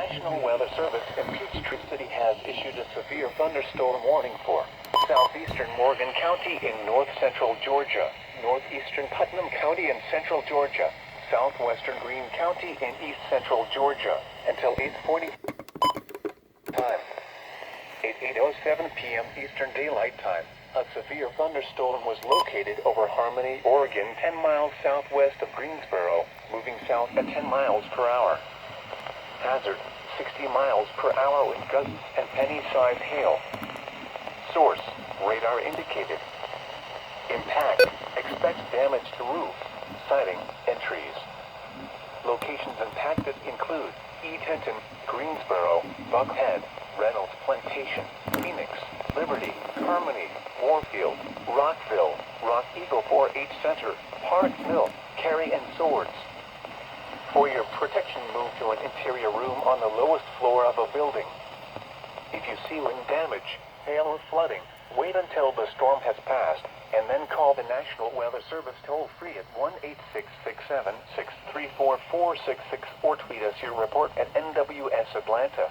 National Weather Service in Peachtree City has issued a severe thunderstorm warning for southeastern Morgan County in north-central Georgia, northeastern Putnam County in central Georgia, southwestern Greene County in east-central Georgia, until 8:40 time. At 8:07 p.m. Eastern Daylight Time, a severe thunderstorm was located over Harmony, Oregon, 10 miles southwest of Greensboro, moving south at 10 miles per hour. Hazard, 60 miles per hour with gusts and penny-sized hail. Source, radar indicated. Impact, expects damage to roof, siding, and trees. Locations impacted include E. Denton, Greensboro, Buckhead, Reynolds Plantation, Phoenix, Liberty, Harmony, Warfield, Rockville, Rock Eagle 4-H Center, Park Mill, Cary, and Swords. For your protection, move to an interior room on the lowest floor of a building. If you see wind damage, hail, or flooding, wait until the storm has passed, and then call the National Weather Service toll-free at 1-866-7-634-466 or tweet us your report at NWS Atlanta.